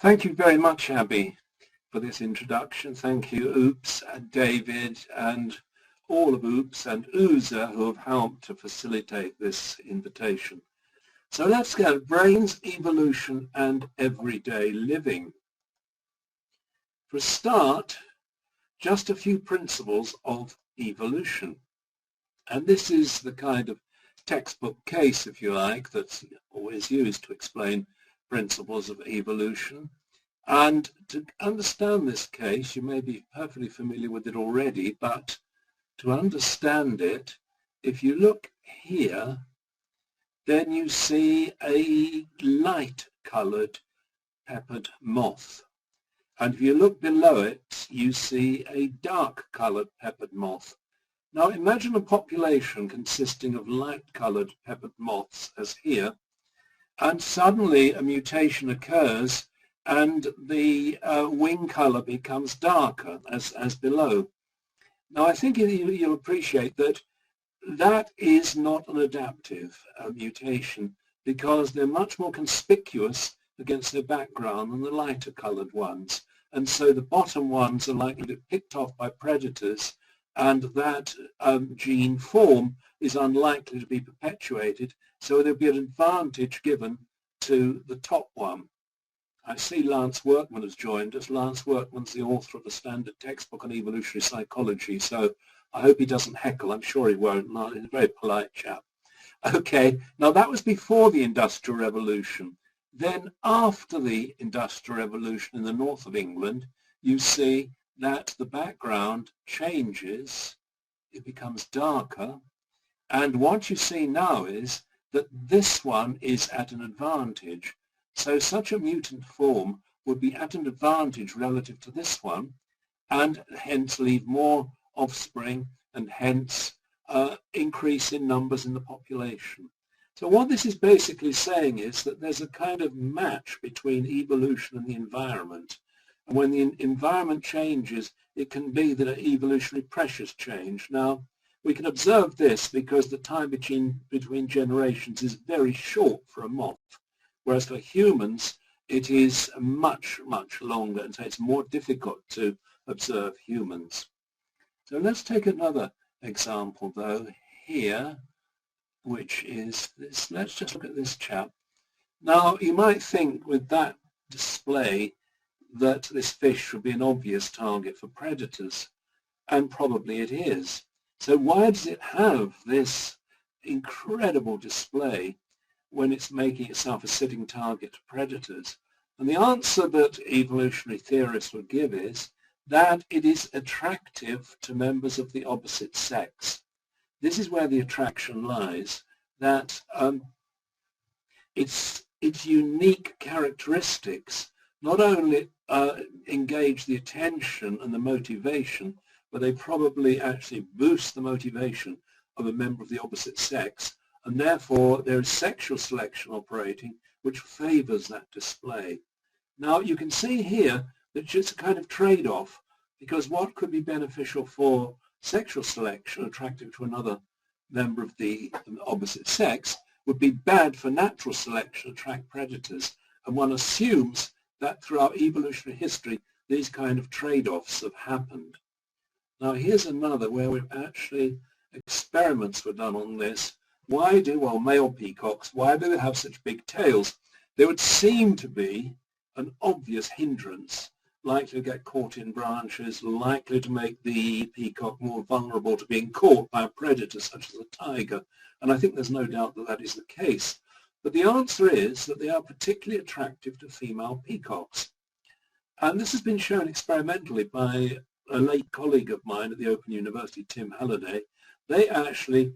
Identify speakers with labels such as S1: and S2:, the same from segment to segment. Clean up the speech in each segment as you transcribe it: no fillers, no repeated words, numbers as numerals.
S1: Thank you very much, Abby, for this introduction. Thank you, Oops, David, and all of Oops and Ooza who have helped to facilitate this invitation. So let's go. Brains, evolution, and everyday living. For a start, just a few principles of evolution. And this is the kind of textbook case, if you like, that's always used to explain principles of evolution. And to understand this case, you may be perfectly familiar with it already, but to understand it, if you look here, then you see a light-coloured peppered moth. And if you look below it, you see a dark-coloured peppered moth. Now imagine a population consisting of light-coloured peppered moths as here, and suddenly a mutation occurs and the wing colour becomes darker as below. Now I think you'll appreciate that that is not an adaptive mutation, because they're much more conspicuous against their background than the lighter coloured ones, and so the bottom ones are likely to be picked off by predators, and that gene form is unlikely to be perpetuated, so there'll be an advantage given to the top one. I see Lance Workman has joined us. Lance Workman's the author of the standard textbook on evolutionary psychology, so I hope he doesn't heckle. I'm sure he won't. He's a very polite chap. Okay, now that was before the Industrial Revolution. Then after the Industrial Revolution in the north of England, you see that the background changes, it becomes darker, and what you see now is that this one is at an advantage. So such a mutant form would be at an advantage relative to this one, and hence leave more offspring, and hence increase in numbers in the population. So what this is basically saying is that there's a kind of match between evolution and the environment. And when the environment changes, it can be that evolutionary pressures change. Now, we can observe this because the time between generations is very short for a moth, whereas for humans, it is much, much longer, and so it's more difficult to observe humans. So let's take another example, though, here, which is this. Let's just look at this chap. Now, you might think with that display that this fish would be an obvious target for predators, and probably it is. So why does it have this incredible display when it's making itself a sitting target to predators? And the answer that evolutionary theorists would give is that it is attractive to members of the opposite sex. This is where the attraction lies, that its unique characteristics not only engage the attention and the motivation, but they probably actually boost the motivation of a member of the opposite sex, and therefore there is sexual selection operating which favors that display. Now you can see here that it's a kind of trade-off, because what could be beneficial for sexual selection, attractive to another member of the opposite sex, would be bad for natural selection, attract predators. And one assumes that throughout evolutionary history these kind of trade-offs have happened. Now here's another where we've actually, experiments were done on this. Why do, well, male peacocks, why do they have such big tails? There would seem to be an obvious hindrance, likely to get caught in branches, likely to make the peacock more vulnerable to being caught by a predator such as a tiger. And I think there's no doubt that that is the case. But the answer is that they are particularly attractive to female peacocks. And this has been shown experimentally by a late colleague of mine at the Open University, Tim Halliday. They actually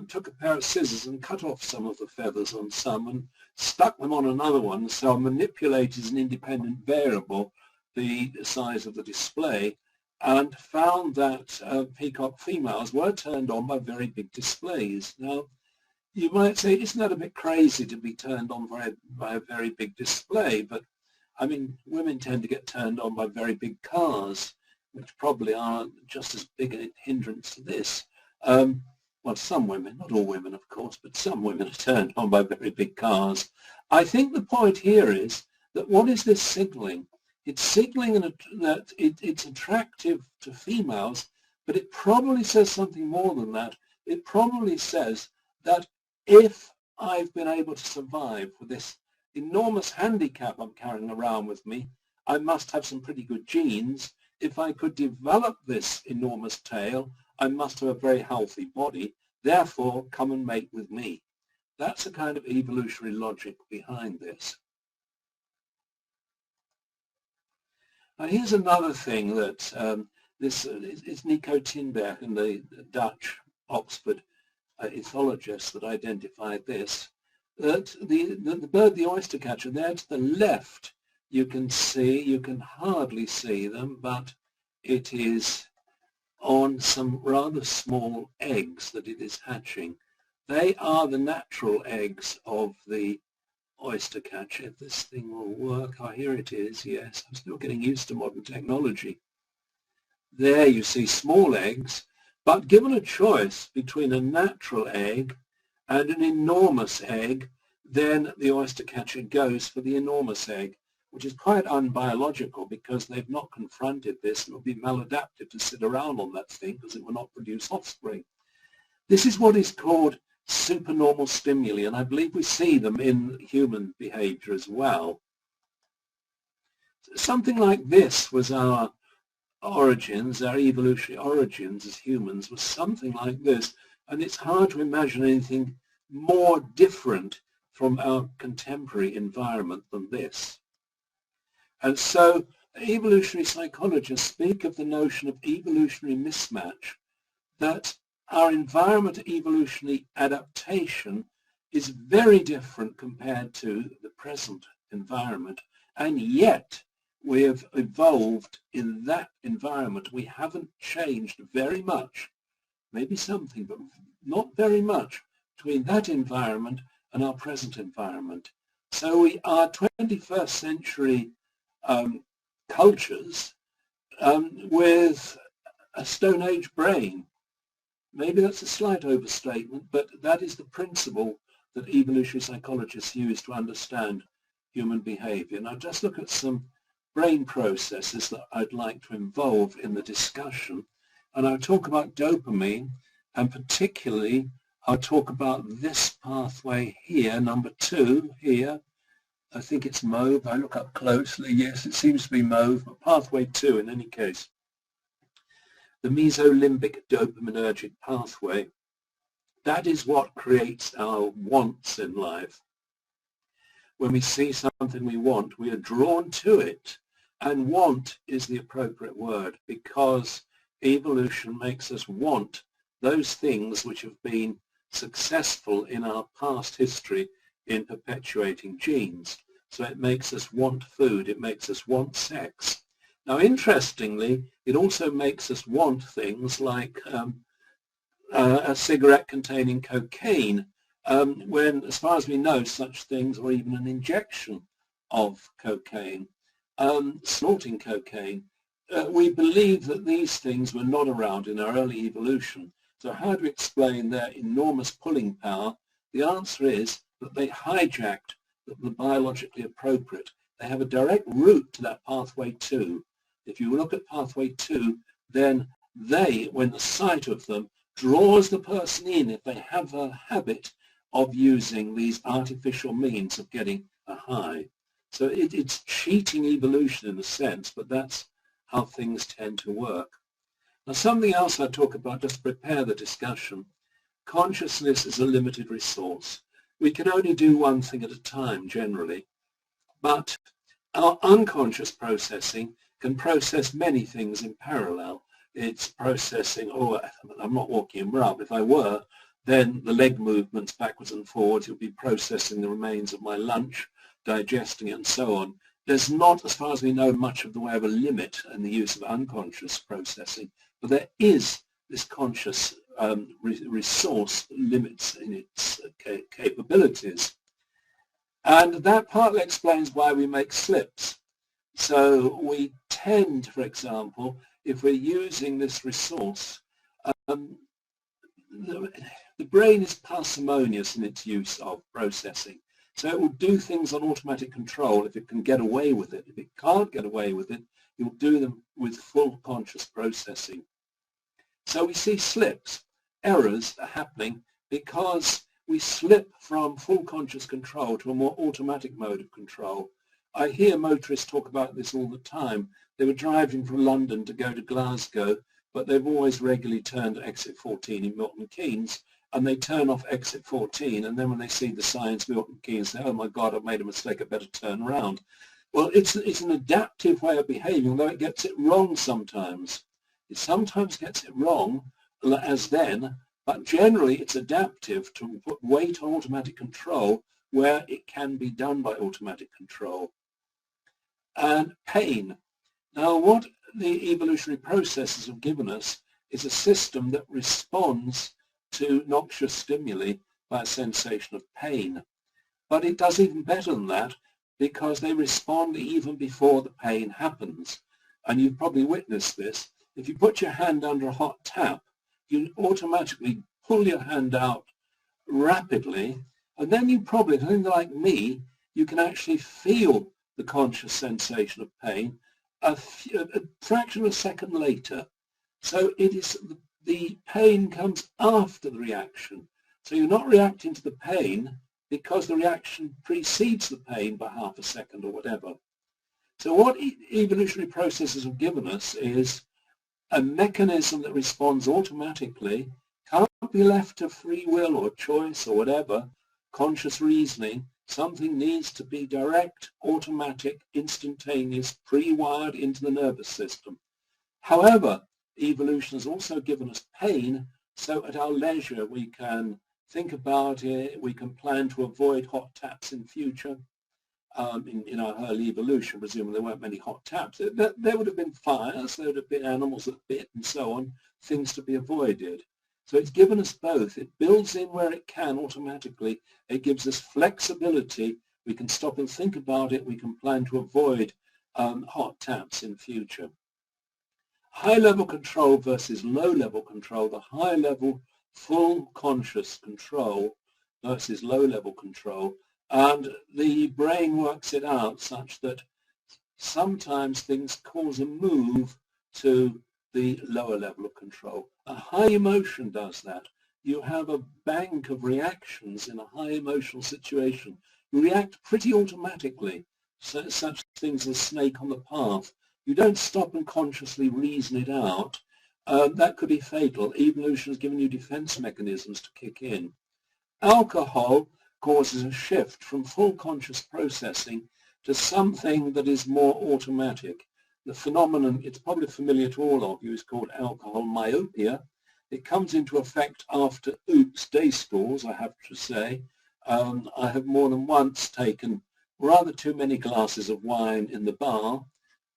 S1: took a pair of scissors and cut off some of the feathers on some and stuck them on another one, so manipulated as an independent variable the size of the display, and found that peacock females were turned on by very big displays. Now, you might say, isn't that a bit crazy to be turned on by a very big display? But, I mean, women tend to get turned on by very big cars, which probably are just as big a hindrance to this. Well, some women, not all women, of course, but some women are turned on by very big cars. I think the point here is that what is this signaling? It's signaling that it's attractive to females, but it probably says something more than that. It probably says that if I've been able to survive with this enormous handicap I'm carrying around with me, I must have some pretty good genes. If I could develop this enormous tail, I must have a very healthy body. Therefore, come and mate with me. That's a kind of evolutionary logic behind this. Now, here's another thing that this is Nico Tinberg and the Dutch Oxford ethologist that identified this, that the bird, the oyster catcher, there to the left, you can hardly see them, but it is on some rather small eggs that it is hatching. They are the natural eggs of the oyster catcher. If this thing will work, oh, here it is, yes, I'm still getting used to modern technology. There you see small eggs, but given a choice between a natural egg and an enormous egg, then the oyster catcher goes for the enormous egg, which is quite unbiological because they've not confronted this and it would be maladaptive to sit around on that thing because it will not produce offspring. This is what is called supernormal stimuli, and I believe we see them in human behavior as well. Something like this was our origins, our evolutionary origins as humans, was something like this, and it's hard to imagine anything more different from our contemporary environment than this. And so evolutionary psychologists speak of the notion of evolutionary mismatch, that our environment evolutionary adaptation is very different compared to the present environment, and yet we have evolved in that environment. We haven't changed very much, maybe something, but not very much between that environment and our present environment. So we are 21st century cultures with a Stone Age brain. Maybe that's a slight overstatement, but that is the principle that evolutionary psychologists use to understand human behavior. Now just look at some brain processes that I'd like to involve in the discussion, and I'll talk about dopamine, and particularly I'll talk about this pathway here, number 2 here. I think it's mauve. I look up closely. Yes, it seems to be mauve, but pathway 2 in any case. The mesolimbic dopaminergic pathway. That is what creates our wants in life. When we see something we want, we are drawn to it. And want is the appropriate word because evolution makes us want those things which have been successful in our past history in perpetuating genes. So it makes us want food, it makes us want sex. Now interestingly, it also makes us want things like a cigarette containing cocaine, when as far as we know such things, or even an injection of cocaine, snorting cocaine, we believe that these things were not around in our early evolution. So how do we explain their enormous pulling power? The answer is that they hijacked the biologically appropriate. They have a direct route to that pathway 2. If you look at pathway 2, then they, when the sight of them draws the person in, if they have a habit of using these artificial means of getting a high. So it's cheating evolution in a sense, but that's how things tend to work. Now something else I talk about just to prepare the discussion. Consciousness is a limited resource. We can only do one thing at a time generally, but our unconscious processing can process many things in parallel. It's processing, oh, I'm not walking him up. If I were, then the leg movements backwards and forwards, it would be processing the remains of my lunch, digesting it, and so on. There's not, as far as we know, much of the way of a limit in the use of unconscious processing, but there is this conscious resource limits in its capabilities. And that partly explains why we make slips. So we tend, for example, if we're using this resource, the brain is parsimonious in its use of processing. So it will do things on automatic control if it can get away with it. If it can't get away with it, it will do them with full conscious processing. So we see slips, errors are happening because we slip from full conscious control to a more automatic mode of control. I hear motorists talk about this all the time. They were driving from London to go to Glasgow, but they've always regularly turned at exit 14 in Milton Keynes, and they turn off exit 14, and then when they see the signs Milton Keynes, say, oh my God, I've made a mistake, I better turn around. Well, it's an adaptive way of behaving, though it gets it wrong sometimes. It sometimes gets it wrong, as then, but generally it's adaptive to put weight on automatic control where it can be done by automatic control. And pain. Now, what the evolutionary processes have given us is a system that responds to noxious stimuli by a sensation of pain. But it does even better than that because they respond even before the pain happens. And you've probably witnessed this. If you put your hand under a hot tap, you automatically pull your hand out rapidly, and then you probably, if you're like me, you can actually feel the conscious sensation of pain a fraction of a second later. So it is the pain comes after the reaction. So you're not reacting to the pain because the reaction precedes the pain by half a second or whatever. So what evolutionary processes have given us is a mechanism that responds automatically, can't be left to free will or choice or whatever, conscious reasoning. Something needs to be direct, automatic, instantaneous, pre-wired into the nervous system. However, evolution has also given us pain, so at our leisure we can think about it, we can plan to avoid hot taps in future. In our early evolution, presumably there weren't many hot taps. There would have been fires, there would have been animals that bit and so on, things to be avoided. So it's given us both. It builds in where it can automatically. It gives us flexibility. We can stop and think about it. We can plan to avoid hot taps in future. High-level control versus low-level control. The high-level full conscious control versus low-level control. And the brain works it out such that sometimes things cause a move to the lower level of control. A high emotion does that. You have a bank of reactions in a high emotional situation. You react pretty automatically. So, such things as snake on the path. You don't stop and consciously reason it out. That could be fatal. Evolution has given you defense mechanisms to kick in. Alcohol causes a shift from full conscious processing to something that is more automatic. The phenomenon, it's probably familiar to all of you, is called alcohol myopia. It comes into effect after oops day schools, I have to say. I have more than once taken rather too many glasses of wine in the bar,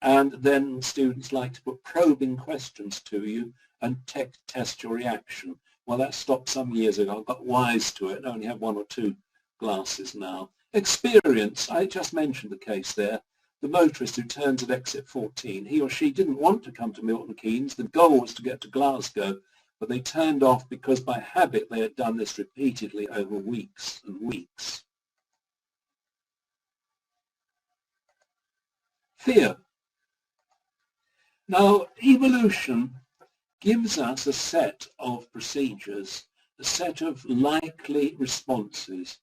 S1: and then students like to put probing questions to you and test your reaction. Well, that stopped some years ago. I got wise to it. I only have one or two glasses now. Experience, I just mentioned the case there. The motorist who turns at exit 14, he or she didn't want to come to Milton Keynes. The goal was to get to Glasgow, but they turned off because by habit they had done this repeatedly over weeks and weeks. Fear. Now, evolution gives us a set of procedures, a set of likely responses.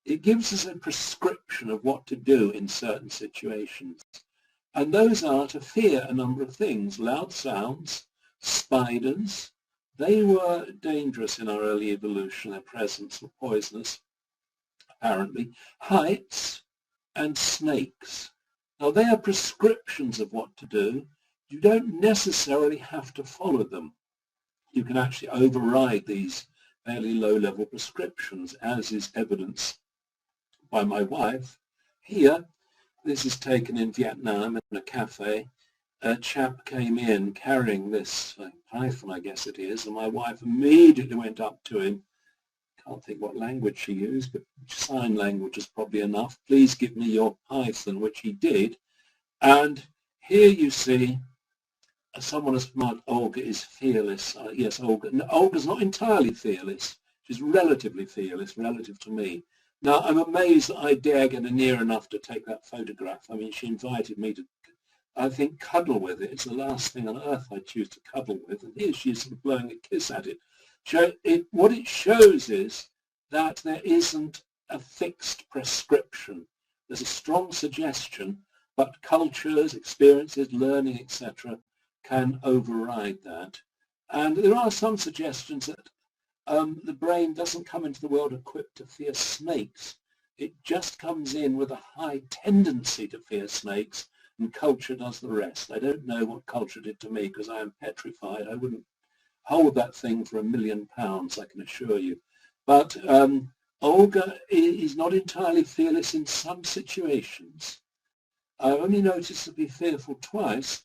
S1: It gives us a prescription of what to do in certain situations. And those are to fear a number of things. Loud sounds, spiders. They were dangerous in our early evolution. Their presence were poisonous, apparently. Heights and snakes. Now, they are prescriptions of what to do. You don't necessarily have to follow them. You can actually override these fairly low-level prescriptions, as is evidenced by my wife. Here, this is taken in Vietnam in a cafe. A chap came in carrying this python, I guess it is, and my wife immediately went up to him. Can't think what language she used, but sign language is probably enough. Please give me your python, which he did. And here you see someone as smart. Olga is fearless. Yes, Olga. No, Olga's not entirely fearless. She's relatively fearless, relative to me. Now, I'm amazed that I dare get near enough to take that photograph. I mean, she invited me to, I think, cuddle with it. It's the last thing on earth I choose to cuddle with. And here she is sort of blowing a kiss at it. What it shows is that there isn't a fixed prescription. There's a strong suggestion, but cultures, experiences, learning, etc., can override that. And there are some suggestions that the brain doesn't come into the world equipped to fear snakes. It just comes in with a high tendency to fear snakes, and culture does the rest. I don't know what culture did to me because I am petrified. I wouldn't hold that thing for £1 million, I can assure you. But Olga is not entirely fearless in some situations. I only noticed her be fearful twice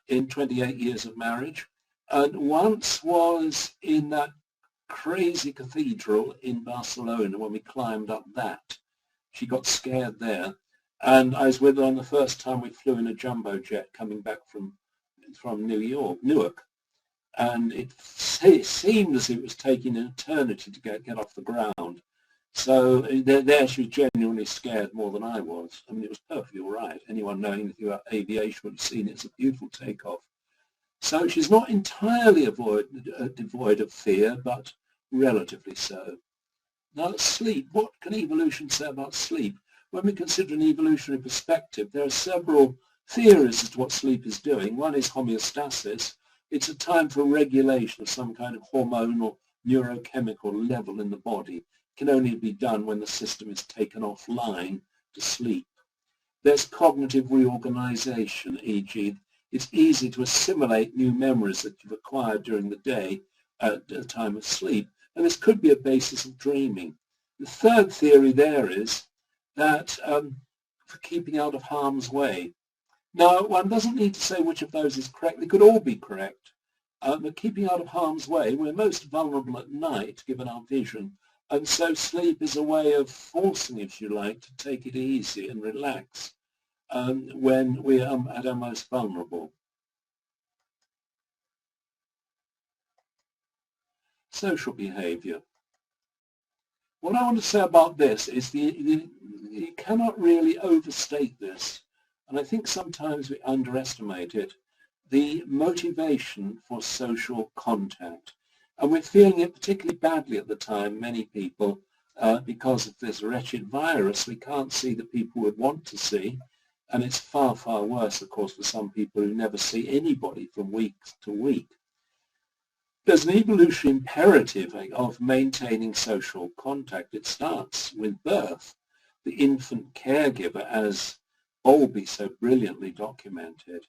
S1: in 28 years of marriage, and once was in that crazy cathedral in Barcelona when we climbed up that. She got scared there, and I was with her on the first time we flew in a jumbo jet coming back from Newark, and it seemed as if it was taking an eternity to get off the ground. So there she was genuinely scared more than I was. I mean, it was perfectly all right. Anyone knowing anything about aviation would have seen it. It's a beautiful takeoff. So she's not entirely devoid of fear, but relatively so. Now, sleep. What can evolution say about sleep? When we consider an evolutionary perspective, there are several theories as to what sleep is doing. One is homeostasis. It's a time for regulation of some kind of hormonal neurochemical level in the body. It can only be done when the system is taken offline to sleep. There's cognitive reorganization, e.g., it's easy to assimilate new memories that you've acquired during the day at the time of sleep, and this could be a basis of dreaming. The third theory there is that for keeping out of harm's way. Now, one doesn't need to say which of those is correct. They could all be correct. But keeping out of harm's way, we're most vulnerable at night, given our vision, and so sleep is a way of forcing, if you like, to take it easy and relax when we are at our most vulnerable. Social behavior. What I want to say about this is you cannot really overstate this, and I think sometimes we underestimate it, the motivation for social contact. And we're feeling it particularly badly at the time, many people, because of this wretched virus. We can't see the people we would want to see, and it's far, far worse, of course, for some people who never see anybody from week to week. There's an evolutionary imperative of maintaining social contact. It starts with birth. The infant caregiver, as Bowlby so brilliantly documented,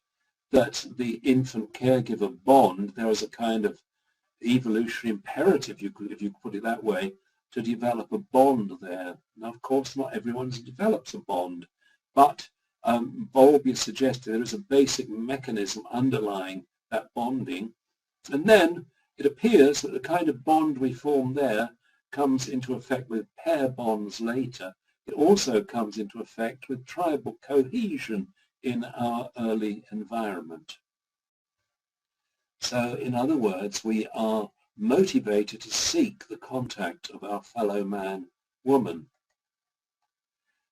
S1: that the infant caregiver bond, there was a kind of evolutionary imperative, if you could put it that way, to develop a bond there. Now, of course, not everyone develops a bond, but Bowlby suggested there is a basic mechanism underlying that bonding, and then it appears that the kind of bond we form there comes into effect with pair bonds later. It also comes into effect with tribal cohesion in our early environment. So, in other words, we are motivated to seek the contact of our fellow man, woman.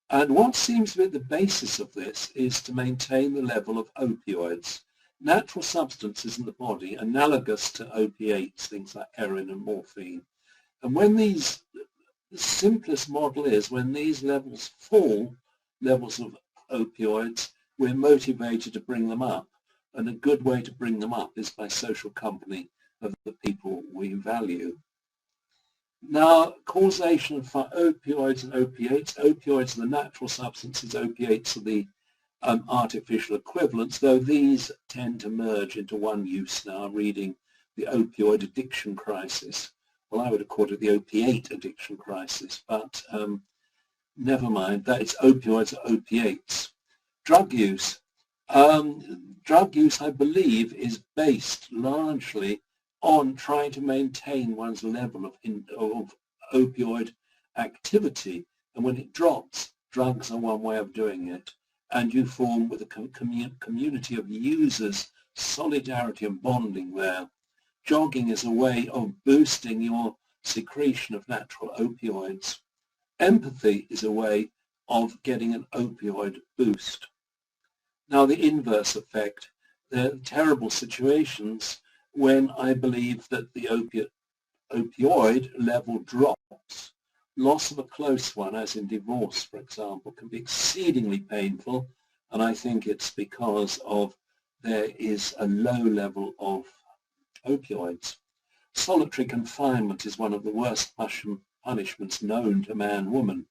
S1: And what seems to be at the basis of this is to maintain the level of opioids, natural substances in the body analogous to opiates, things like heroin and morphine. And when the simplest model is when these levels fall, levels of opioids, we're motivated to bring them up. And a good way to bring them up is by social company of the people we value. Now, causation for opioids and opiates. Opioids are the natural substances, opiates are the artificial equivalents, though these tend to merge into one use now. I'm reading the opioid addiction crisis. Well, I would have called it the opiate addiction crisis, but never mind, that it's opioids or opiates. Drug use. Drug use, I believe, is based largely on trying to maintain one's level of opioid activity, and when it drops, drugs are one way of doing it, and you form with a community of users solidarity and bonding there. Jogging is a way of boosting your secretion of natural opioids. Empathy is a way of getting an opioid boost. Now the inverse effect, there are terrible situations when I believe that the opioid level drops. Loss of a close one, as in divorce, for example, can be exceedingly painful, and I think it's because there is a low level of opioids. Solitary confinement is one of the worst punishments known to man, woman.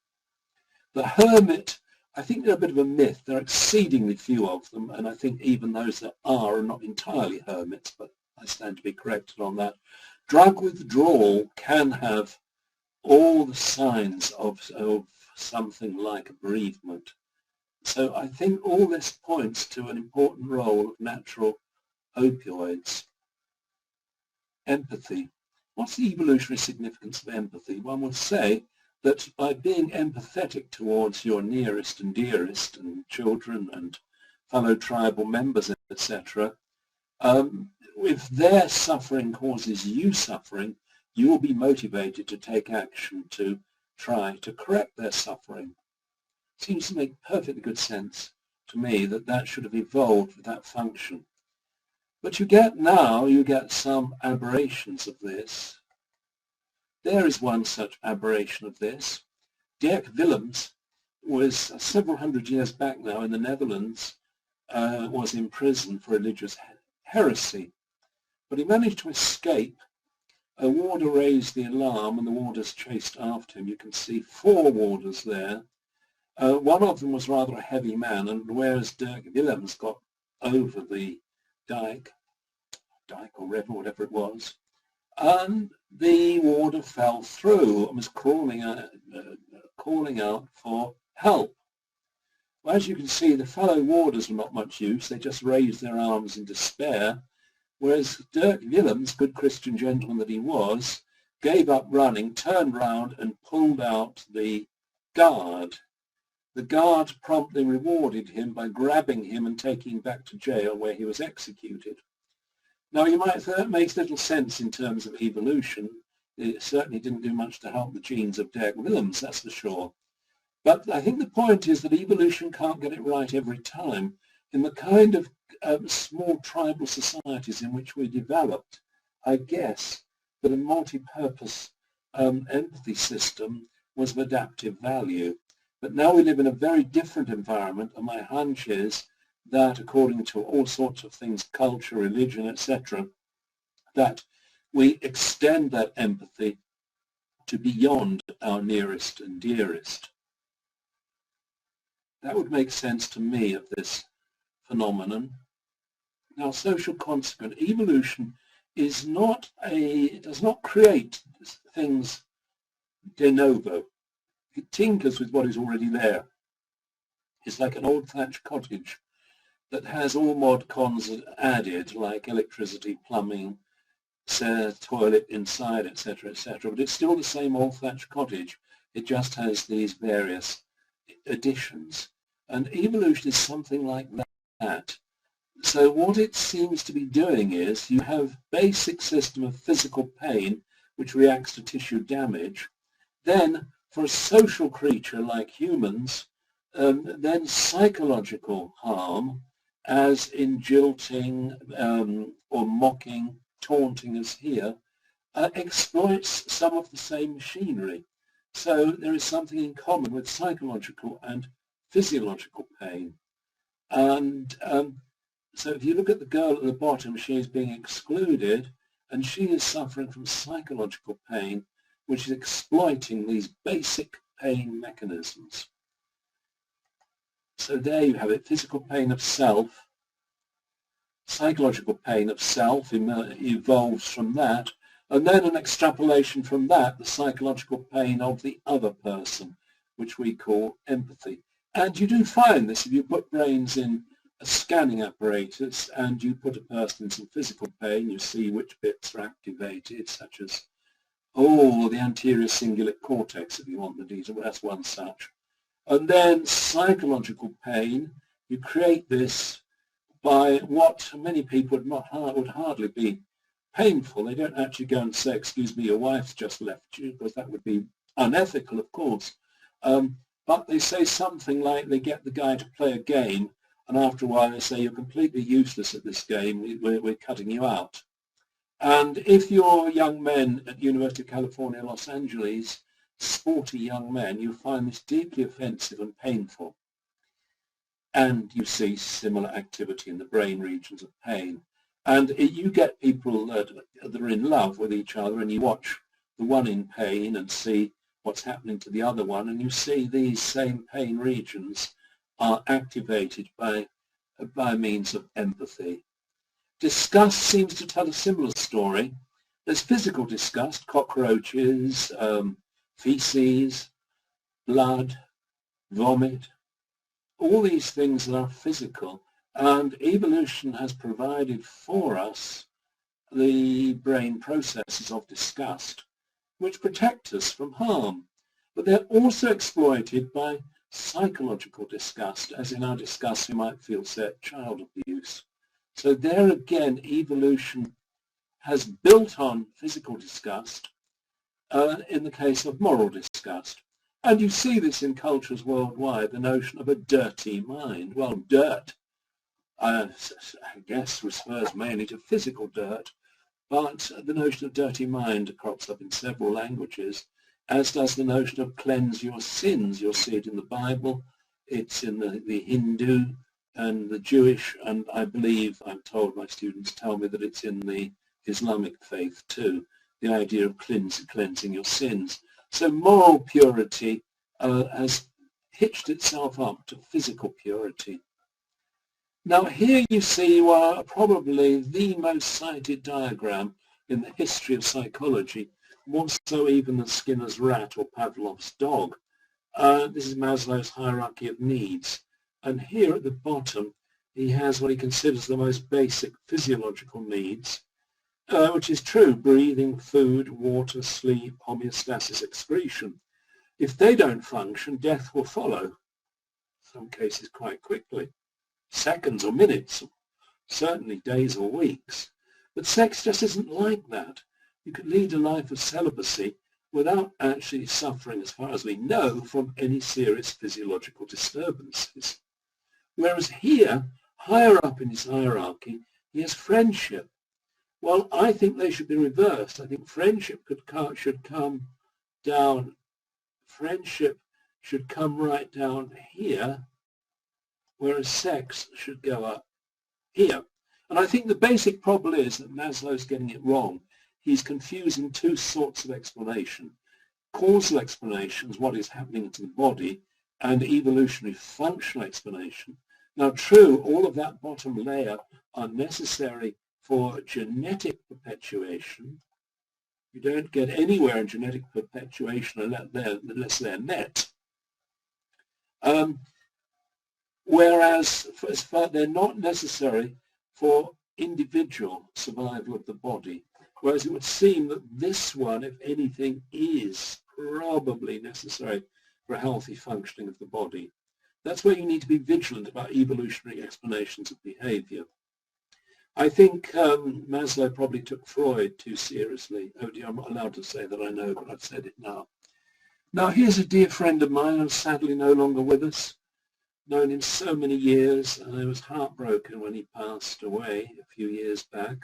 S1: The hermit, I think they're a bit of a myth. There are exceedingly few of them, and I think even those that are not entirely hermits, but I stand to be corrected on that. Drug withdrawal can have all the signs of something like a bereavement. So I think all this points to an important role of natural opioids. Empathy. What's the evolutionary significance of empathy? One would say that by being empathetic towards your nearest and dearest and children and fellow tribal members, etc., if their suffering causes you suffering, you will be motivated to take action to try to correct their suffering. Seems to make perfectly good sense to me that that should have evolved with that function. But you get some aberrations of this. There is one such aberration of this. Dirk Willems was several hundred years back now in the Netherlands, was in prison for religious heresy. But he managed to escape. A warder raised the alarm and the warders chased after him. You can see 4 warders there. One of them was rather a heavy man, and whereas Dirk Willems got over the dike or river, whatever it was, and the warder fell through and was calling out for help. Well, as you can see, the fellow warders were not much use. They just raised their arms in despair, whereas Dirk Willems, good Christian gentleman that he was, gave up running, turned round and pulled out the guard. The guard promptly rewarded him by grabbing him and taking him back to jail where he was executed. Now you might say that makes little sense in terms of evolution. It certainly didn't do much to help the genes of Dirk Willems, that's for sure. But I think the point is that evolution can't get it right every time. In the kind of small tribal societies in which we developed, I guess that a multi-purpose empathy system was of adaptive value. But now we live in a very different environment, and my hunch is that according to all sorts of things, culture, religion, etc., that we extend that empathy to beyond our nearest and dearest. That would make sense to me of this phenomenon. Now, social consequence. Evolution is it does not create things de novo. It tinkers with what is already there. It's like an old thatched cottage that has all mod cons added, like electricity, plumbing, toilet inside, etc., etc. But it's still the same old thatched cottage. It just has these various additions. And evolution is something like that. So what it seems to be doing is you have basic system of physical pain which reacts to tissue damage. Then for a social creature like humans, then psychological harm, as in jilting or mocking, taunting as here, exploits some of the same machinery. So there is something in common with psychological and physiological pain. And so if you look at the girl at the bottom, she is being excluded, and she is suffering from psychological pain, which is exploiting these basic pain mechanisms. So there you have it, physical pain of self, psychological pain of self evolves from that, and then an extrapolation from that, the psychological pain of the other person, which we call empathy. And you do find this if you put brains in a scanning apparatus and you put a person in some physical pain, you see which bits are activated, such as, the anterior cingulate cortex, if you want the detail, that's one such. And then psychological pain, you create this by what many people would hardly be painful. They don't actually go and say, excuse me, your wife's just left you, because that would be unethical, of course. But they say something like they get the guy to play a game, and after a while they say, you're completely useless at this game, we're cutting you out. And if you're young men at University of California, Los Angeles, sporty young men, you find this deeply offensive and painful. And you see similar activity in the brain regions of pain. And you get people that are in love with each other, and you watch the one in pain and see what's happening to the other one, and you see these same pain regions are activated by means of empathy. Disgust seems to tell a similar story. There's physical disgust, cockroaches, feces, blood, vomit, all these things that are physical, and evolution has provided for us the brain processes of disgust, which protect us from harm. But they're also exploited by psychological disgust, as in our disgust we might feel, say, at child abuse. So there again, evolution has built on physical disgust in the case of moral disgust. And you see this in cultures worldwide, the notion of a dirty mind. Well, dirt, I guess, refers mainly to physical dirt, but the notion of dirty mind crops up in several languages, as does the notion of cleanse your sins. You'll see it in the Bible, it's in the Hindu and the Jewish, and I believe, I'm told, my students tell me that it's in the Islamic faith too, the idea of cleansing your sins. So moral purity has hitched itself up to physical purity. Now here you see probably the most cited diagram in the history of psychology, more so even than Skinner's rat or Pavlov's dog. This is Maslow's hierarchy of needs. And here at the bottom he has what he considers the most basic physiological needs, which is true: breathing, food, water, sleep, homeostasis, excretion. If they don't function, death will follow, in some cases quite quickly, seconds or minutes, certainly days or weeks. But sex just isn't like that. You can lead a life of celibacy without actually suffering, as far as we know, from any serious physiological disturbances. Whereas here, higher up in his hierarchy, he has friendship. Well, I think they should be reversed. I think friendship should come down. Friendship should come right down here, whereas sex should go up here. And I think the basic problem is that Maslow's getting it wrong. He's confusing two sorts of explanation: causal explanations, what is happening to the body, and evolutionary functional explanation. Now, true, all of that bottom layer are necessary for genetic perpetuation. You don't get anywhere in genetic perpetuation unless they're met. Whereas they're not necessary for individual survival of the body. Whereas it would seem that this one, if anything, is probably necessary for a healthy functioning of the body. That's where you need to be vigilant about evolutionary explanations of behavior. I think Maslow probably took Freud too seriously. Oh dear, I'm not allowed to say that, I know, but I've said it now. Now here's a dear friend of mine who's sadly no longer with us. Known him so many years, and I was heartbroken when he passed away a few years back.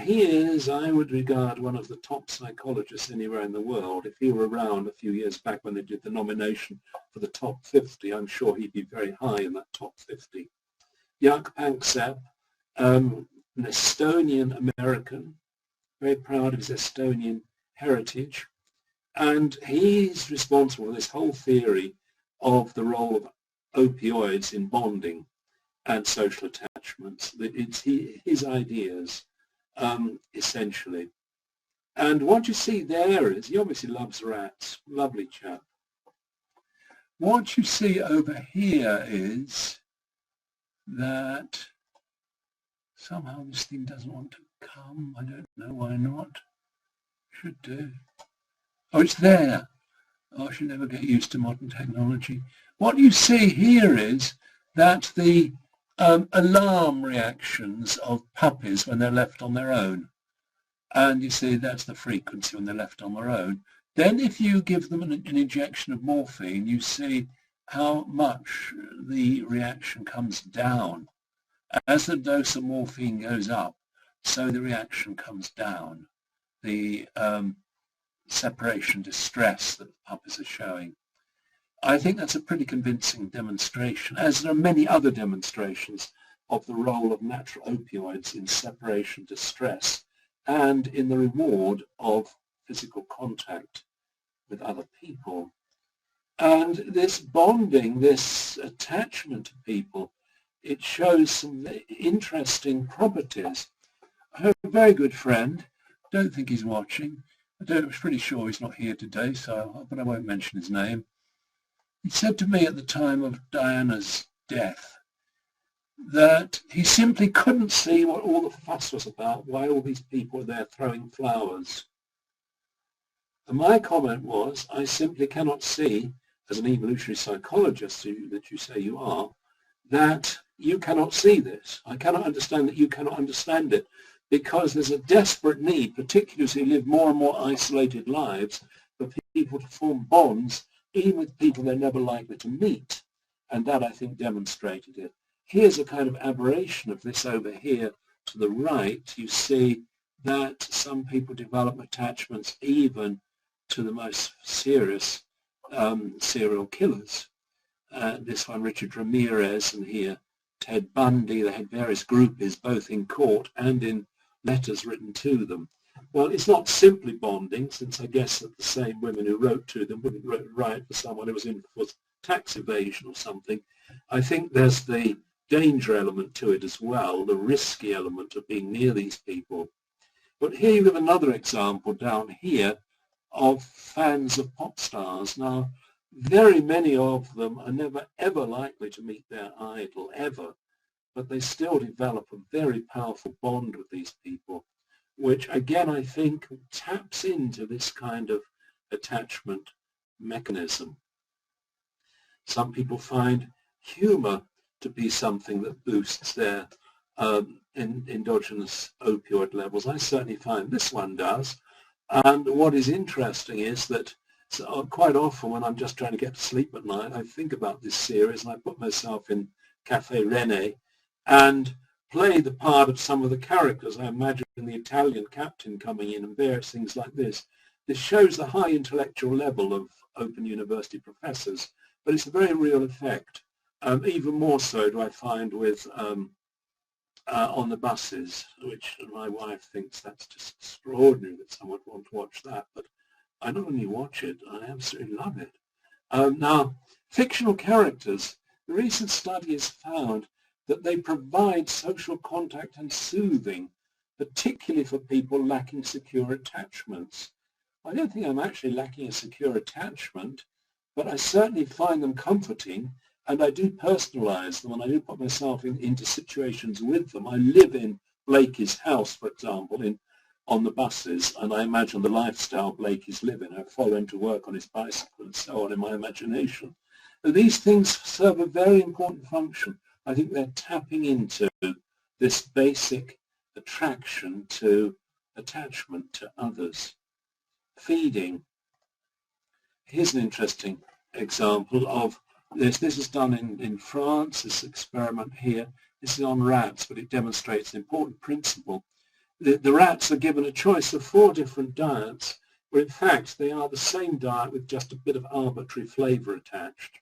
S1: He is, I would regard, one of the top psychologists anywhere in the world. If he were around a few years back when they did the nomination for the top 50, I'm sure he'd be very high in that top 50. Jaak Panksepp, an Estonian American, very proud of his Estonian heritage, and he's responsible for this whole theory of the role of opioids in bonding and social attachments. It's his ideas, essentially. And what you see there is, he obviously loves rats, lovely chap. What you see over here is that somehow this thing doesn't want to come. I don't know why not. Should do. Oh, it's there. Oh, I should never get used to modern technology. What you see here is that the alarm reactions of puppies when they're left on their own. And you see that's the frequency when they're left on their own. Then if you give them an injection of morphine, you see how much the reaction comes down. As the dose of morphine goes up, so the reaction comes down. The separation distress that the puppies are showing. I think that's a pretty convincing demonstration, as there are many other demonstrations of the role of natural opioids in separation distress and in the reward of physical contact with other people. And this bonding, this attachment to people, it shows some interesting properties. I have a very good friend, don't think he's watching, I'm pretty sure he's not here today, but I won't mention his name. He said to me at the time of Diana's death that he simply couldn't see what all the fuss was about, why all these people were there throwing flowers. And my comment was, I simply cannot see, as an evolutionary psychologist that you say you are, that you cannot see this. I cannot understand that you cannot understand it, because there's a desperate need, particularly as we live more and more isolated lives, for people to form bonds, even with people they're never likely to meet. And that, I think, demonstrated it. Here's a kind of aberration of this over here to the right. You see that some people develop attachments even to the most serious serial killers. This one, Richard Ramirez, and here Ted Bundy. They had various groupies, both in court and in letters written to them. Well, it's not simply bonding, since I guess that the same women who wrote to them wouldn't write for someone who was in for tax evasion or something. I think there's the danger element to it as well, the risky element of being near these people. But here you have another example down here of fans of pop stars. Now, very many of them are never ever likely to meet their idol, ever, but they still develop a very powerful bond with these people, which again I think taps into this kind of attachment mechanism. Some people find humor to be something that boosts their endogenous opioid levels. I certainly find this one does. And what is interesting is that quite often when I'm just trying to get to sleep at night, I think about this series and I put myself in Cafe Rene and play the part of some of the characters. I imagine the Italian captain coming in and various things like this. This shows the high intellectual level of Open University professors, but it's a very real effect. Even more so do I find with on the buses, which my wife thinks that's just extraordinary that someone would want to watch that, but I not only watch it, I absolutely love it. Now, fictional characters, the recent study has found that they provide social contact and soothing, particularly for people lacking secure attachments. I don't think I'm actually lacking a secure attachment, but I certainly find them comforting, and I do personalize them, and I do put myself into situations with them. I live in Blakey's house, for example, on the buses, and I imagine the lifestyle Blakey's living. I follow him to work on his bicycle and so on in my imagination. And these things serve a very important function. I think they're tapping into this basic attraction to attachment to others. Feeding. Here's an interesting example of this. This is done in France, this experiment here. This is on rats, but it demonstrates an important principle. The rats are given a choice of 4 different diets, where in fact they are the same diet with just a bit of arbitrary flavor attached.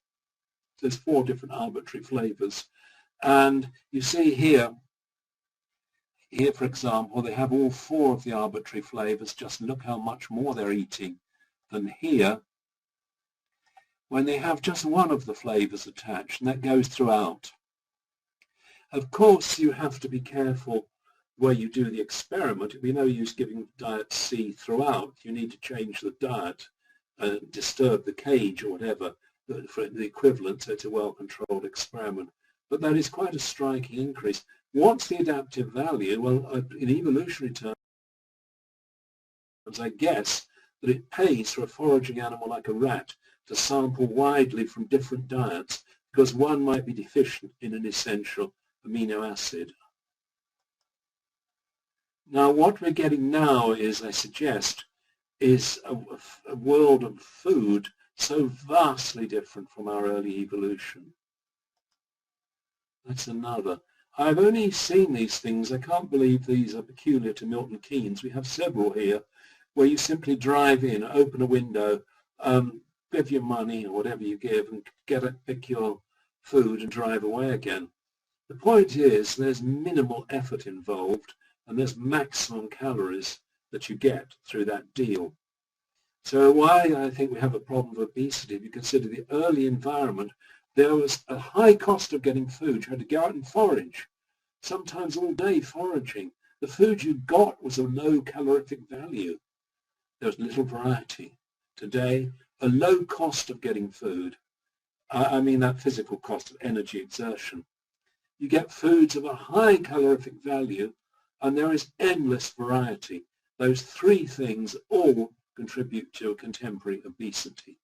S1: So there's 4 different arbitrary flavors. And you see here for example, they have all 4 of the arbitrary flavors. Just look how much more they're eating than here when they have just one of the flavors attached, and that goes throughout. Of course, you have to be careful where you do the experiment. It'd be no use giving diet C throughout. You need to change the diet, disturb the cage or whatever, for the equivalent, so it's a well-controlled experiment. But that is quite a striking increase. What's the adaptive value? Well, in evolutionary terms, I guess that it pays for a foraging animal like a rat to sample widely from different diets, because one might be deficient in an essential amino acid. Now, what we're getting now is, I suggest, is a world of food so vastly different from our early evolution. That's another. I've only seen these things. I can't believe these are peculiar to Milton Keynes. We have several here where you simply drive in, open a window, give your money or whatever you give and pick your food and drive away again. The point is there's minimal effort involved and there's maximum calories that you get through that deal. So why I think we have a problem of obesity, if you consider the early environment, there was a high cost of getting food. You had to go out and forage, sometimes all day foraging. The food you got was of low calorific value. There was little variety. Today, a low cost of getting food, I mean that physical cost of energy exertion. You get foods of a high calorific value and there is endless variety. Those three things all contribute to a contemporary obesity.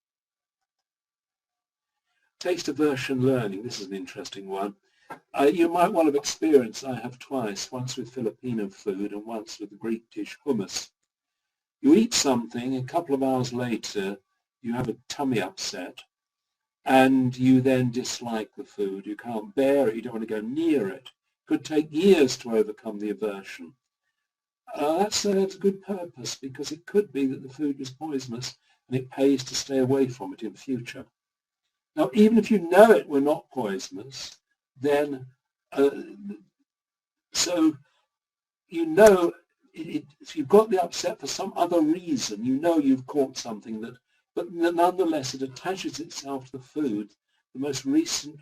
S1: Taste aversion learning, this is an interesting one. You might well have experienced, I have twice, once with Filipino food and once with the Greek dish hummus. You eat something, a couple of hours later you have a tummy upset and you then dislike the food. You can't bear it, you don't want to go near it. It could take years to overcome the aversion. That serves a good purpose because it could be that the food was poisonous and it pays to stay away from it in future. Now, even if you know it were not poisonous, then so you know if you've got the upset for some other reason, you know you've caught something that, but nonetheless it attaches itself to the food, the most recent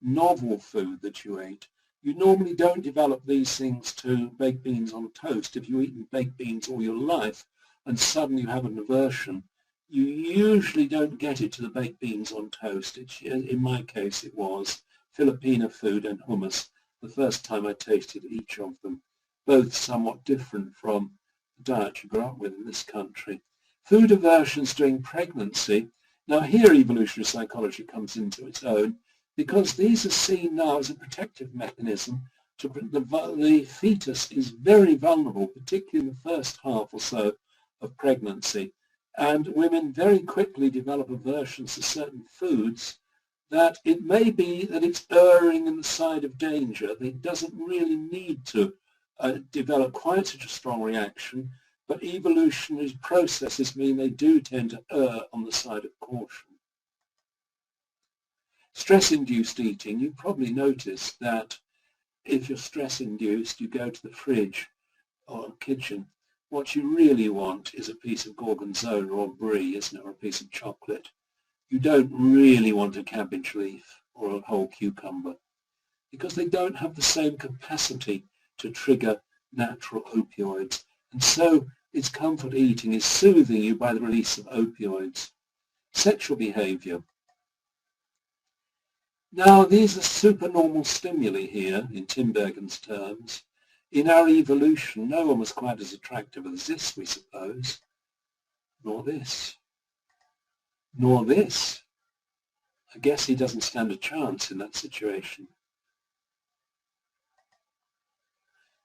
S1: novel food that you ate. You normally don't develop these things to baked beans on toast. If you've eaten baked beans all your life and suddenly you have an aversion, you usually don't get it to the baked beans on toast. In my case, it was Filipino food and hummus, the first time I tasted each of them, both somewhat different from the diet you grew up with in this country. Food aversions during pregnancy. Now here evolutionary psychology comes into its own, because these are seen now as a protective mechanism. The fetus is very vulnerable, particularly in the first half or so of pregnancy. And women very quickly develop aversions to certain foods that it may be that it's erring in the side of danger. It doesn't really need to develop quite such a strong reaction, but evolutionary processes mean they do tend to err on the side of caution. Stress-induced eating, you probably noticed that if you're stress-induced, you go to the fridge or kitchen. What you really want is a piece of gorgonzola or brie, isn't it, or a piece of chocolate. You don't really want a cabbage leaf or a whole cucumber because they don't have the same capacity to trigger natural opioids. And so it's comfort eating is soothing you by the release of opioids. Sexual behavior. Now, these are supernormal stimuli here, in Tinbergen's terms. In our evolution, no one was quite as attractive as this, we suppose. Nor this. Nor this. I guess he doesn't stand a chance in that situation.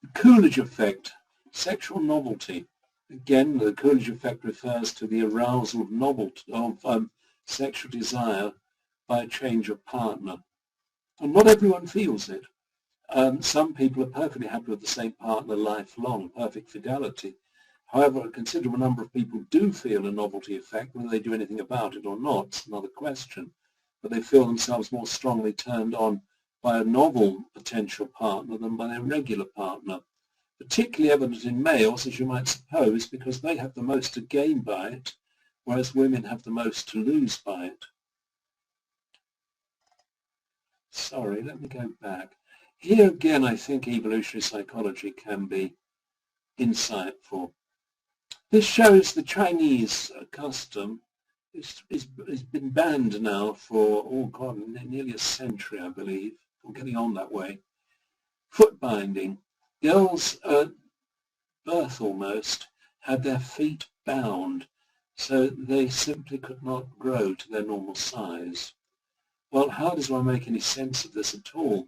S1: The Coolidge effect, sexual novelty. Again, the Coolidge effect refers to the arousal of novelty, of sexual desire by a change of partner. And not everyone feels it. Some people are perfectly happy with the same partner lifelong, perfect fidelity. However, a considerable number of people do feel a novelty effect, whether they do anything about it or not, it's another question. But they feel themselves more strongly turned on by a novel potential partner than by their regular partner. Particularly evident in males, as you might suppose, because they have the most to gain by it, whereas women have the most to lose by it. Sorry, let me go back. Here again, I think evolutionary psychology can be insightful. This shows the Chinese custom. It's been banned now for, oh God, nearly a century, I believe, or getting on that way. Foot binding. Girls at birth almost had their feet bound, so they simply could not grow to their normal size. Well, how does one make any sense of this at all?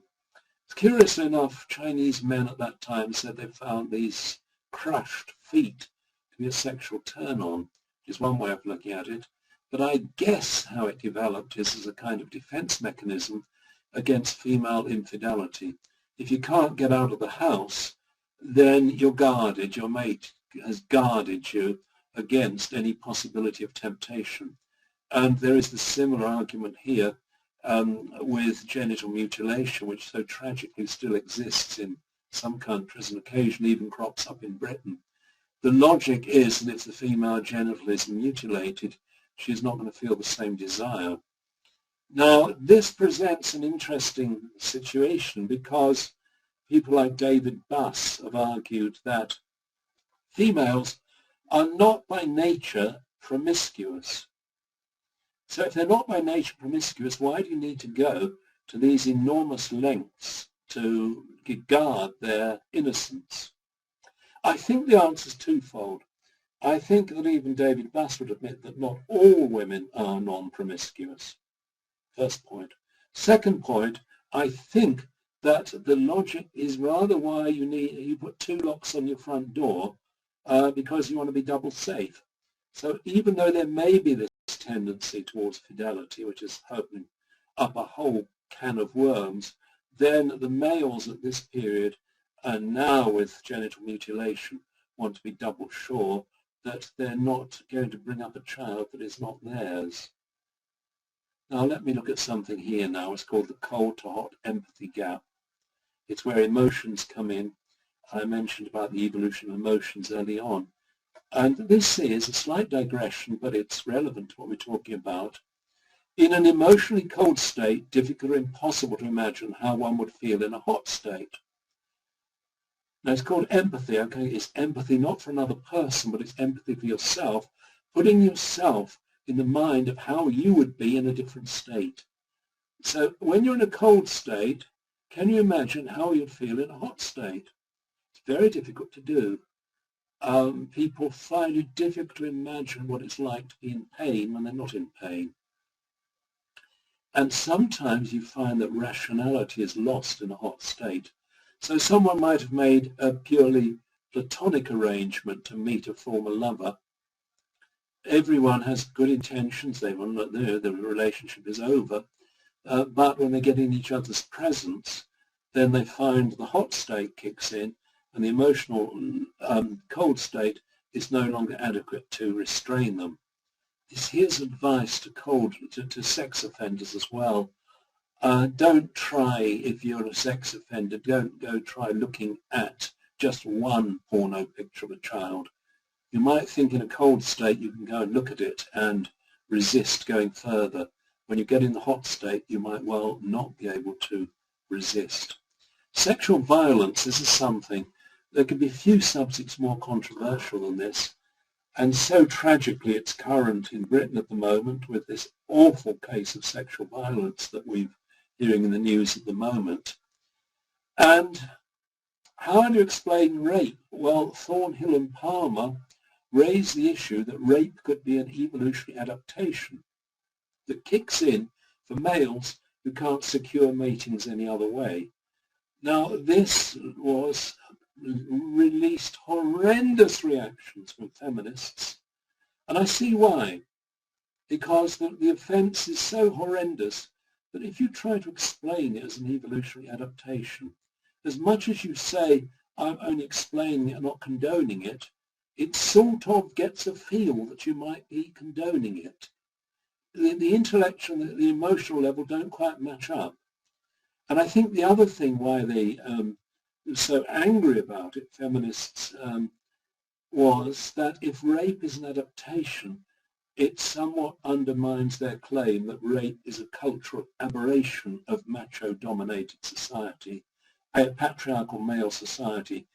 S1: Curiously enough, Chinese men at that time said they found these crushed feet can be a sexual turn-on, which is one way of looking at it. But I guess how it developed is as a kind of defense mechanism against female infidelity. If you can't get out of the house, then you're guarded, your mate has guarded you against any possibility of temptation. And there is the similar argument here with genital mutilation, which so tragically still exists in some countries and occasionally even crops up in Britain. The logic is that if the female genital is mutilated, she's not going to feel the same desire. Now, this presents an interesting situation because people like David Buss have argued that females are not by nature promiscuous. So if they're not by nature promiscuous, why do you need to go to these enormous lengths to guard their innocence? I think the answer is twofold. I think that even David Buss would admit that not all women are non-promiscuous. First point. Second point, I think that the logic is rather why you put two locks on your front door because you want to be double safe. So even though there may be this tendency towards fidelity, which is opening up a whole can of worms, then the males at this period, and now with genital mutilation, want to be double sure that they're not going to bring up a child that is not theirs. Now let me look at something here now. It's called the cold to hot empathy gap. It's where emotions come in. I mentioned about the evolution of emotions early on. And this is a slight digression, but it's relevant to what we're talking about. In an emotionally cold state, difficult or impossible to imagine how one would feel in a hot state. Now it's called empathy, okay? It's empathy not for another person, but it's empathy for yourself, putting yourself in the mind of how you would be in a different state. So when you're in a cold state, can you imagine how you'd feel in a hot state? It's very difficult to do. People find it difficult to imagine what it's like to be in pain when they're not in pain. And sometimes you find that rationality is lost in a hot state. So someone might have made a purely platonic arrangement to meet a former lover. Everyone has good intentions, they want to know the relationship is over, but when they get in each other's presence, then they find the hot state kicks in and the emotional cold state is no longer adequate to restrain them. Here's advice to sex offenders as well. Don't try, if you're a sex offender, don't go try looking at just one porno picture of a child. You might think in a cold state you can go and look at it and resist going further. When you get in the hot state, you might well not be able to resist. Sexual violence, this is something. There could be few subjects more controversial than this, and so tragically it's current in Britain at the moment with this awful case of sexual violence that we're hearing in the news at the moment. And how do you explain rape? Well, Thornhill and Palmer raised the issue that rape could be an evolutionary adaptation that kicks in for males who can't secure matings any other way. Now, this released horrendous reactions from feminists, and I see why. Because the offence is so horrendous that if you try to explain it as an evolutionary adaptation, as much as you say, I'm only explaining it and not condoning it, it sort of gets a feel that you might be condoning it. The intellectual and the emotional level don't quite match up. And I think the other thing why they were so angry about it, feminists, was that if rape is an adaptation, it somewhat undermines their claim that rape is a cultural aberration of macho-dominated society, a patriarchal male society,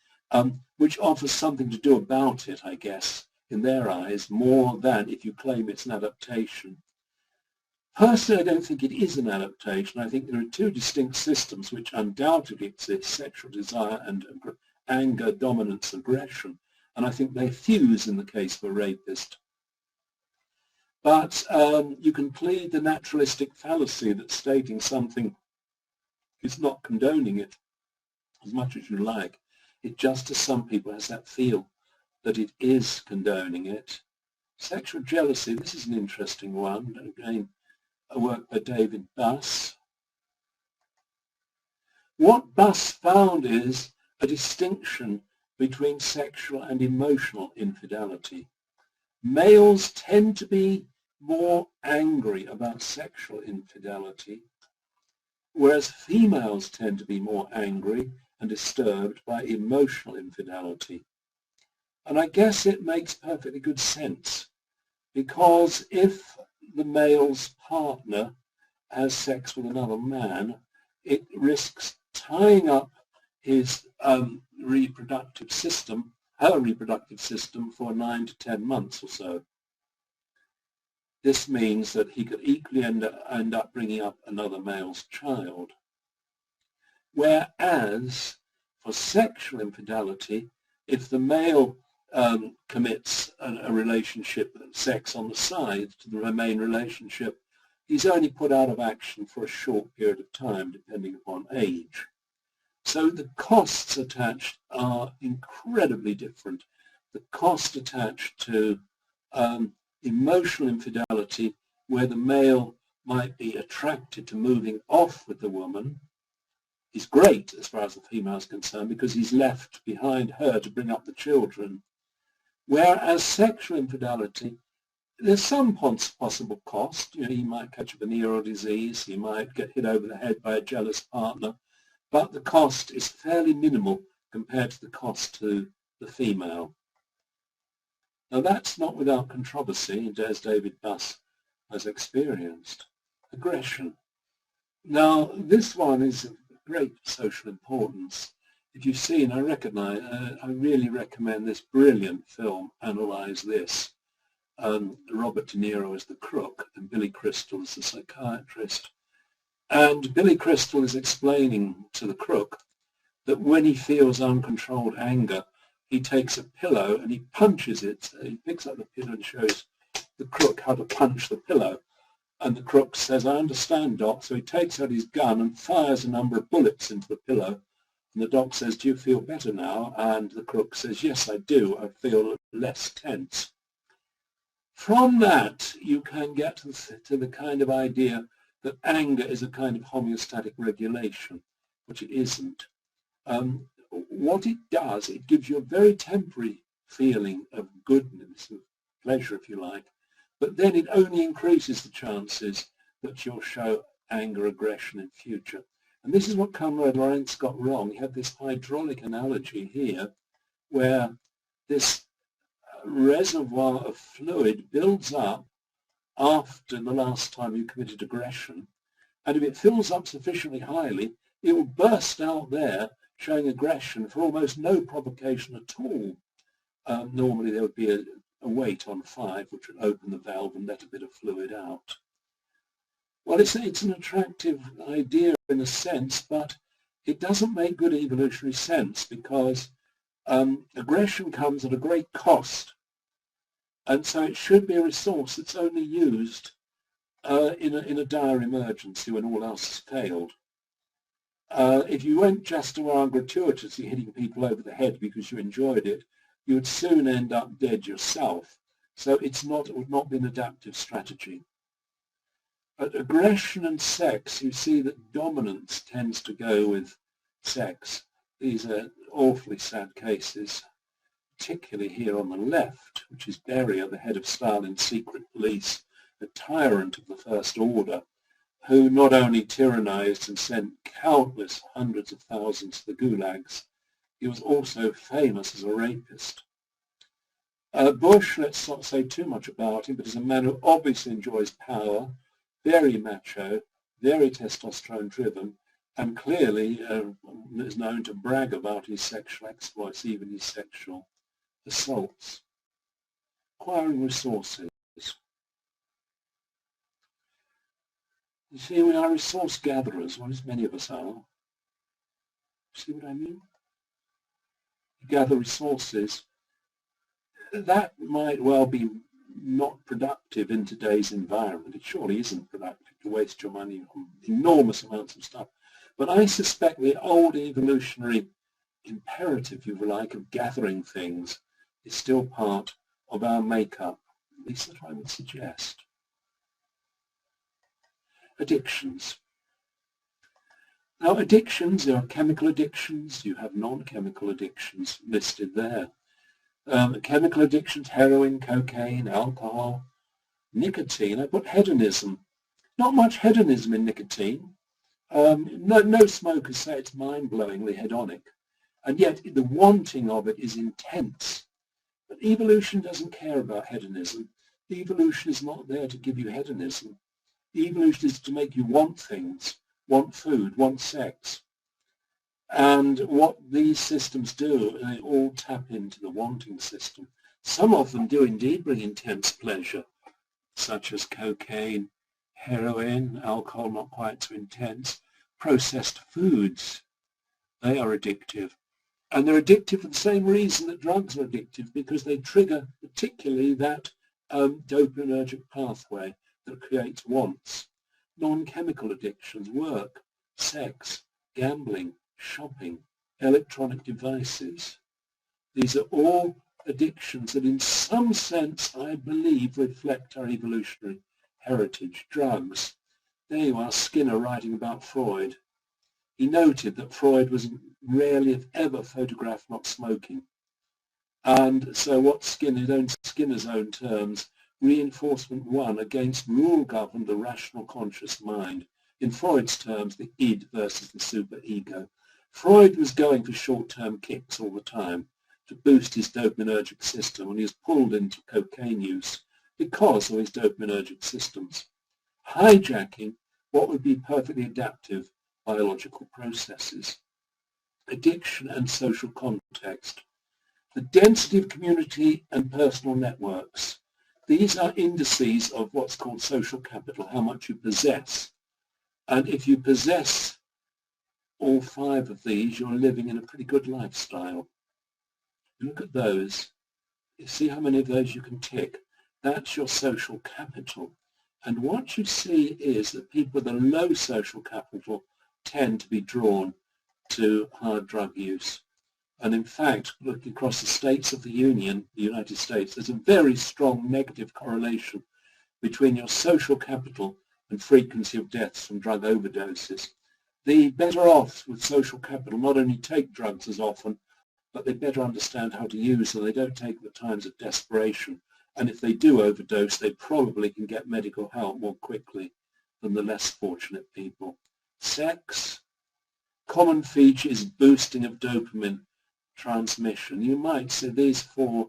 S1: which offers something to do about it, I guess, in their eyes, more than if you claim it's an adaptation. Personally, I don't think it is an adaptation. I think there are two distinct systems which undoubtedly exist, sexual desire and anger, dominance, aggression, and I think they fuse in the case of a rapist. But you can plead the naturalistic fallacy that stating something is not condoning it as much as you like. It just, to some people, has that feel. that it is condoning it. Sexual jealousy, this is an interesting one. Again, a work by David Buss. What Buss found is a distinction between sexual and emotional infidelity. Males tend to be more angry about sexual infidelity, whereas females tend to be more angry and disturbed by emotional infidelity. And I guess it makes perfectly good sense, because if the male's partner has sex with another man, it risks tying up his reproductive system, her reproductive system, for 9 to 10 months or so. This means that he could equally end up bringing up another male's child. Whereas for sexual infidelity, if the male commits a relationship, sex on the side to the main relationship, he's only put out of action for a short period of time, depending upon age. So the costs attached are incredibly different. The cost attached to emotional infidelity, where the male might be attracted to moving off with the woman, is great as far as the female is concerned, because he's left behind her to bring up the children. Whereas sexual infidelity, there's some possible cost. You know, he might catch a venereal disease, he might get hit over the head by a jealous partner, but the cost is fairly minimal compared to the cost to the female. Now that's not without controversy, as David Buss has experienced. Aggression. Now this one is of great social importance. If you've seen, I really recommend this brilliant film, Analyze This. Robert De Niro as the crook and Billy Crystal as the psychiatrist. And Billy Crystal is explaining to the crook that when he feels uncontrolled anger, he takes a pillow and he punches it. So he picks up the pillow and shows the crook how to punch the pillow. And the crook says, "I understand, Doc." So he takes out his gun and fires a number of bullets into the pillow. And the doc says, "Do you feel better now?" And the crook says, "Yes, I do. I feel less tense." From that, you can get to the kind of idea that anger is a kind of homeostatic regulation, which it isn't. What it does, it gives you a very temporary feeling of goodness, of pleasure, if you like, but then it only increases the chances that you'll show anger, aggression in future. And this is what Conrad Lorenz got wrong. He had this hydraulic analogy here, where this reservoir of fluid builds up after the last time you committed aggression, and if it fills up sufficiently highly, it will burst out there, showing aggression for almost no provocation at all. Normally there would be a weight on 5, which would open the valve and let a bit of fluid out. Well, it's an attractive idea in a sense, but it doesn't make good evolutionary sense, because aggression comes at a great cost, and so it should be a resource that's only used in a dire emergency when all else has failed. If you went just around gratuitously hitting people over the head because you enjoyed it, you would soon end up dead yourself. So it would not be an adaptive strategy. But aggression and sex, you see that dominance tends to go with sex. These are awfully sad cases, particularly here on the left, which is Beria, the head of Stalin's secret police, a tyrant of the First Order, who not only tyrannized and sent countless hundreds of thousands to the gulags, he was also famous as a rapist. Bush, let's not say too much about him, but is a man who obviously enjoys power, very macho, very testosterone-driven, and clearly is known to brag about his sexual exploits, even his sexual assaults. Acquiring resources. You see, we are resource gatherers, well, as many of us are. See what I mean? You gather resources. That might well be not productive in today's environment. It surely isn't productive to waste your money on enormous amounts of stuff. But I suspect the old evolutionary imperative, if you like, of gathering things is still part of our makeup. At least that's what I would suggest. Addictions. Now, addictions, there are chemical addictions, you have non-chemical addictions listed there. Chemical addictions, heroin, cocaine, alcohol, nicotine. I put hedonism. Not much hedonism in nicotine. No smokers say it's mind-blowingly hedonic, and yet the wanting of it is intense. But evolution doesn't care about hedonism. Evolution is not there to give you hedonism. Evolution is to make you want things, want food, want sex. And what these systems do, they all tap into the wanting system. Some of them do indeed bring intense pleasure, such as cocaine, heroin, alcohol, not quite so intense, processed foods. They are addictive. And they're addictive for the same reason that drugs are addictive, because they trigger particularly that dopaminergic pathway that creates wants. Non-chemical addictions, work, sex, gambling, shopping, electronic devices. These are all addictions that in some sense, I believe, reflect our evolutionary heritage. Drugs. There you are, Skinner writing about Freud. He noted that Freud was rarely, if ever, photographed not smoking. And so what Skinner's own terms, reinforcement one against rule-governed the rational conscious mind. In Freud's terms, the id versus the superego. Freud was going for short-term kicks all the time to boost his dopaminergic system, and he was pulled into cocaine use because of his dopaminergic systems, hijacking what would be perfectly adaptive biological processes. Addiction and social context. The density of community and personal networks. These are indices of what's called social capital, how much you possess. And if you possess all 5 of these, you're living in a pretty good lifestyle. Look at those. You see how many of those you can tick. That's your social capital. And what you see is that people with a low social capital tend to be drawn to hard drug use. And in fact, looking across the states of the Union, the United States, there's a very strong negative correlation between your social capital and frequency of deaths from drug overdoses. The better off with social capital not only take drugs as often, but they better understand how to use them. They don't take them at times of desperation. And if they do overdose, they probably can get medical help more quickly than the less fortunate people. Sex. Common feature is boosting of dopamine transmission. You might say these 4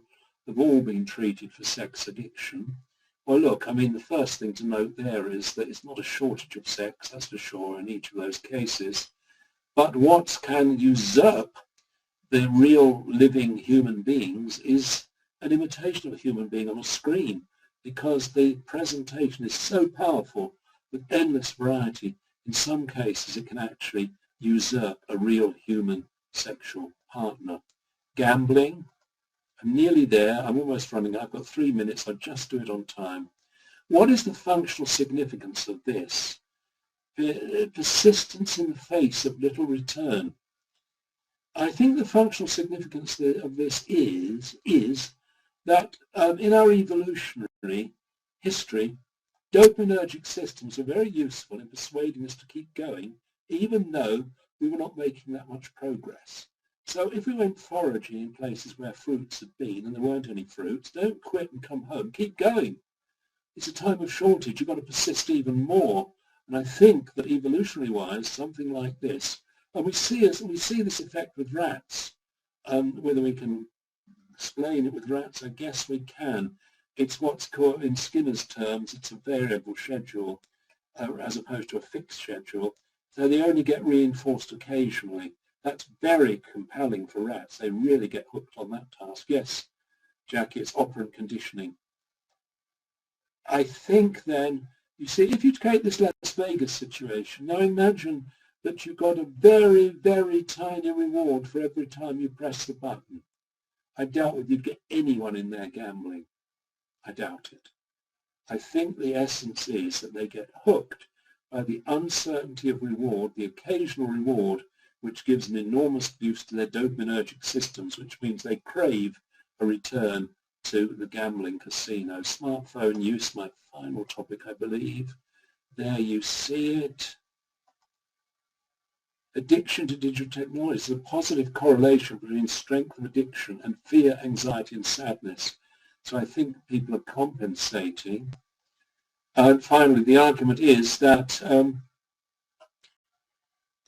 S1: have all been treated for sex addiction. Well, look, I mean, the first thing to note there is that it's not a shortage of sex, that's for sure, in each of those cases. But what can usurp the real living human beings is an imitation of a human being on a screen, because the presentation is so powerful with endless variety. In some cases, it can actually usurp a real human sexual partner. Gambling. I'm nearly there. I'm almost running out. I've got 3 minutes. I'll just do it on time. What is the functional significance of this? Persistence in the face of little return. I think the functional significance of this is that in our evolutionary history, dopaminergic systems are very useful in persuading us to keep going, even though we were not making that much progress. So if we went foraging in places where fruits had been and there weren't any fruits, don't quit and come home. Keep going. It's a time of shortage. You've got to persist even more. And I think that evolutionary-wise, something like this, and we see this effect with rats. Whether we can explain it with rats, I guess we can. It's what's called, in Skinner's terms, it's a variable schedule as opposed to a fixed schedule. So they only get reinforced occasionally. That's very compelling for rats. They really get hooked on that task. Yes, Jackie, it's operant conditioning. I think then, you see, if you take this Las Vegas situation, now imagine that you got a very, very tiny reward for every time you press the button. I doubt whether you'd get anyone in there gambling. I doubt it. I think the essence is that they get hooked by the uncertainty of reward, the occasional reward, which gives an enormous boost to their dopaminergic systems, which means they crave a return to the gambling casino. Smartphone use, my final topic, I believe. There you see it. Addiction to digital technology is a positive correlation between strength of addiction and fear, anxiety, and sadness. So I think people are compensating. And finally, the argument is that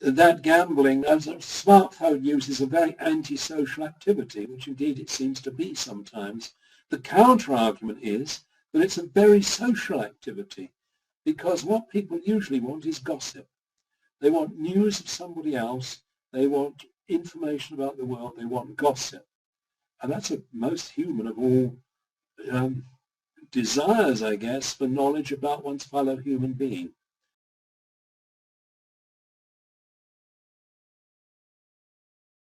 S1: that gambling, as a smartphone use, is a very antisocial activity, which indeed it seems to be sometimes. The counter-argument is that it's a very social activity, because what people usually want is gossip. They want news of somebody else, they want information about the world, they want gossip. And that's the most human of all desires, I guess, for knowledge about one's fellow human being.